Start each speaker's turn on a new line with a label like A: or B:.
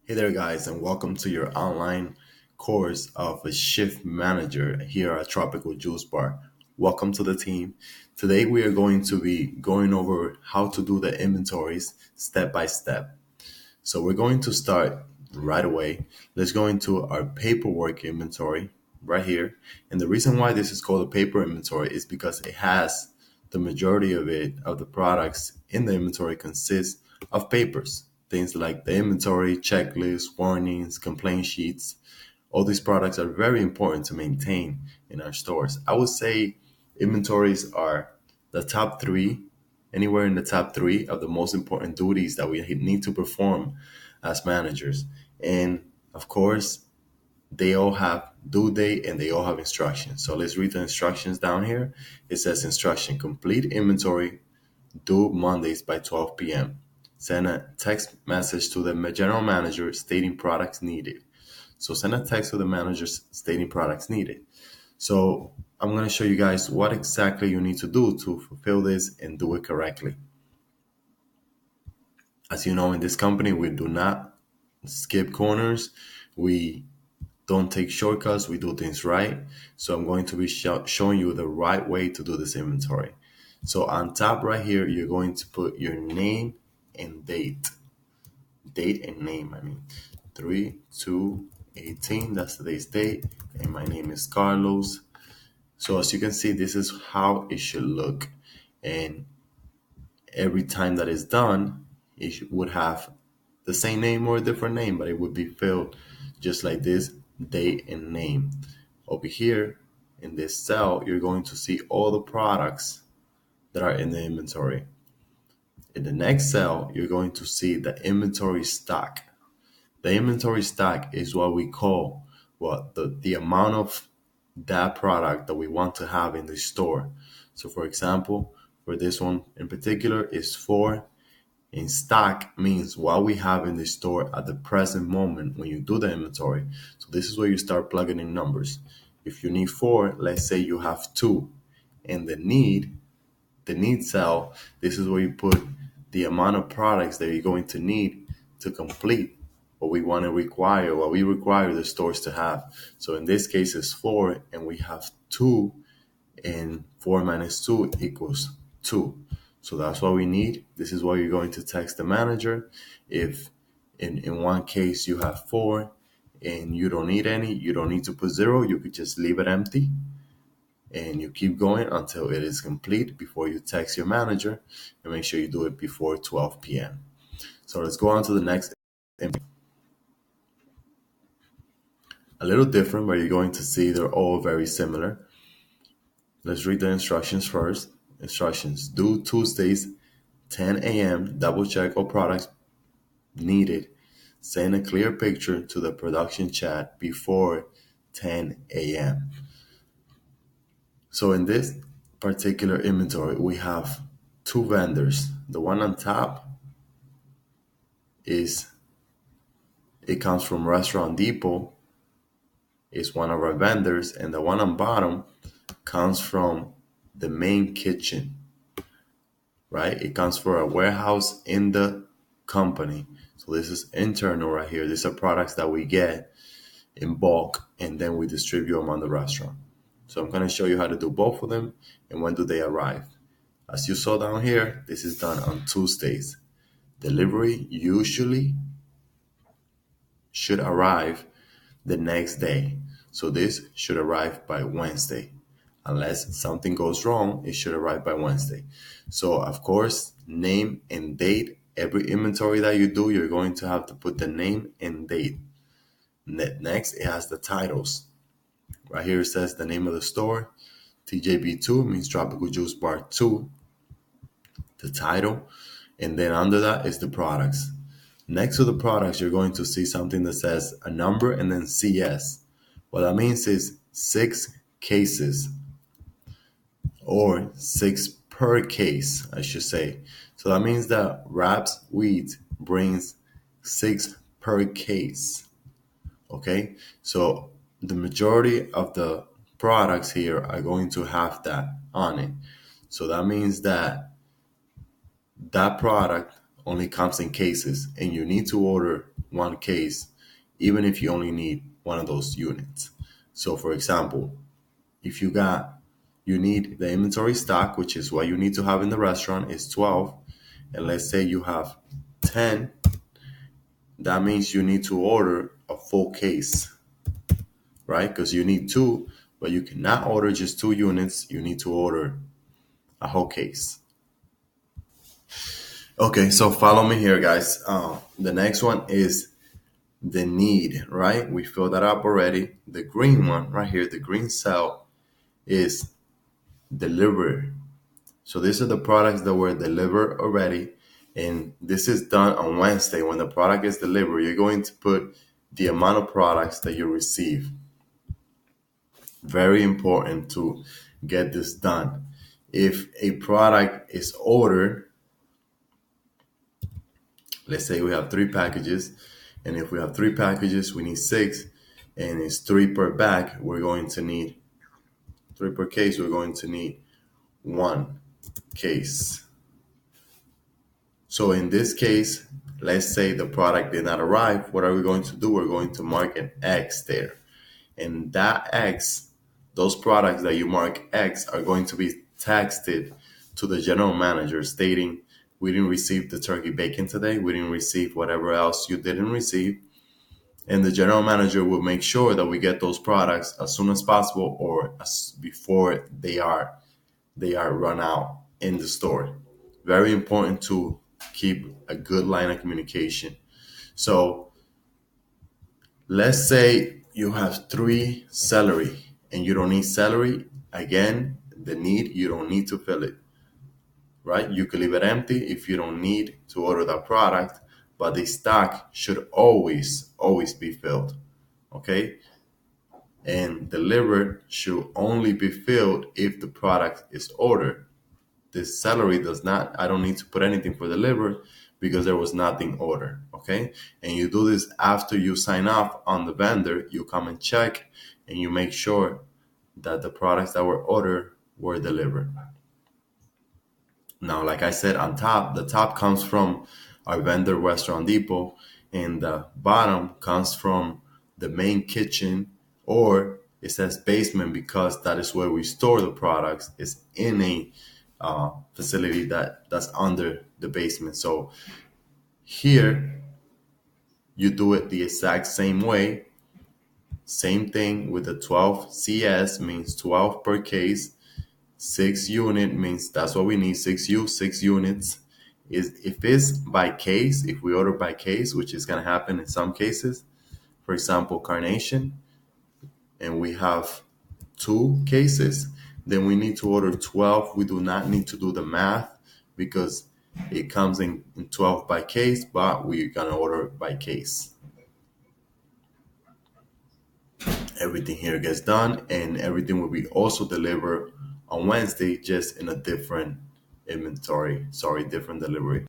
A: Hey there, guys, and welcome to your online course of a shift manager here at Tropical Juice Bar. Welcome to the team. Today, we are going to be going over how to do the inventories step by step. So, we're going to start right away. Let's go into our paperwork inventory right here. And the reason why this is called a paper inventory is because it has the majority of the products in the inventory consists of papers. Things like the inventory, checklist, warnings, complaint sheets. All these products are very important to maintain in our stores. I would say inventories are the top three, anywhere in the top three of the most important duties that we need to perform as managers. And of course, they all have due date and they all have instructions. So let's read the instructions down here. It says instruction: complete inventory due Mondays by 12 p.m. Send a text message to the general manager stating products needed. So send a text to the managers stating products needed. So I'm going to show you guys what exactly you need to do to fulfill this and do it correctly. As you know, in this company, we do not skip corners. We don't take shortcuts. We do things right. So I'm going to be showing you the right way to do this inventory. So on top right here, you're going to put your name and date. Date and name, I mean. 3/2/18, that's today's date. And my name is Carlos. So as you can see, this is how it should look. And every time that is done, it would have the same name or a different name, but it would be filled just like this, date and name. Over here in this cell, you're going to see all the products that are in the inventory. In the next cell, you're going to see the inventory stock. The inventory stock is what we call the amount of that product that we want to have in the store. So for example, for this one in particular is 4. In stock means what we have in the store at the present moment when you do the inventory. So this is where you start plugging in numbers. If you need 4, let's say you have 2. And the need cell, this is where you put the amount of products that you're going to need to complete what we require the stores to have. So in this case, it's 4, and we have 2, and 4 minus 2 equals 2. So that's what we need. This is what you're going to text the manager. If in one case you have 4 and you don't need any, you don't need to put 0. You could just leave it empty and you keep going until it is complete before you text your manager, and make sure you do it before 12 p.m. So let's go on to the next. A little different, but you're going to see they're all very similar. Let's read the instructions first. Instructions: due Tuesdays, 10 a.m. Double check all products needed. Send a clear picture to the production chat before 10 a.m. So in this particular inventory, we have 2 vendors. The one on top is it comes from Restaurant Depot, is one of our vendors, and the one on bottom comes from the main kitchen, right? It comes from a warehouse in the company. So this is internal right here. These are products that we get in bulk and then we distribute them on the restaurant. So I'm going to show you how to do both of them and when do they arrive. As you saw down here, this is done on Tuesdays. Delivery usually should arrive the next day. So this should arrive by Wednesday. Unless something goes wrong, it should arrive by Wednesday. So of course, name and date. Every inventory that you do, you're going to have to put the name and date. Next, it has the titles. Right here it says the name of the store. TJB2 means Tropical Juice Bar 2, the title. And then under that is the products. Next to the products, you're going to see something that says a number and then CS. What that means is 6 cases, or 6 per case, I should say. So that means that Wraps Wheat brings 6 per case. Okay, so the majority of the products here are going to have that on it. So that means that product only comes in cases, and you need to order one case, even if you only need one of those units. So for example, if you need the inventory stock, which is what you need to have in the restaurant, is 12, and let's say you have 10, that means you need to order a full case, right? Because you need two, but you cannot order just 2 units. You need to order a whole case. Okay, so follow me here, guys. The next one is the need, right? We filled that up already. The green one right here, the green cell, is delivered. So these are the products that were delivered already. And this is done on Wednesday. When the product is delivered, you're going to put the amount of products that you receive. Very important to get this done. If a product is ordered, let's say we have 3 packages, and if we have 3 packages, we need 6, and it's 3 per bag, we're going to need 3 per case, we're going to need 1 case. So in this case, let's say the product did not arrive. What are we going to do? We're going to mark an X there. And that X, those products that you mark X, are going to be texted to the general manager stating, we didn't receive the turkey bacon today. We didn't receive whatever else you didn't receive. And the general manager will make sure that we get those products as soon as possible, or before they are run out in the store. Very important to keep a good line of communication. So let's say you have 3 celery and you don't need celery. Again, the need, you don't need to fill it, right? You can leave it empty if you don't need to order that product, but the stock should always be filled, okay? And delivered should only be filled if the product is ordered. This celery does not, I don't need to put anything for delivered because there was nothing ordered, okay? And you do this after you sign off on the vendor. You come and check and you make sure that the products that were ordered were delivered. Now, like I said, on top, the top comes from our vendor Restaurant Depot, and the bottom comes from the main kitchen, or it says basement because that is where we store the products. It's in a facility that's under the basement. So here you do it the exact same way. Same thing with the 12 CS, means 12 per case. 6 unit means that's what we need. 6 units. Is if it's by case, if we order by case, which is going to happen in some cases, for example, Carnation, and we have 2 cases, then we need to order 12. We do not need to do the math because it comes in 12 by case, but we're going to order by case. Everything here gets done, and everything will be also delivered on Wednesday, just in a different different delivery.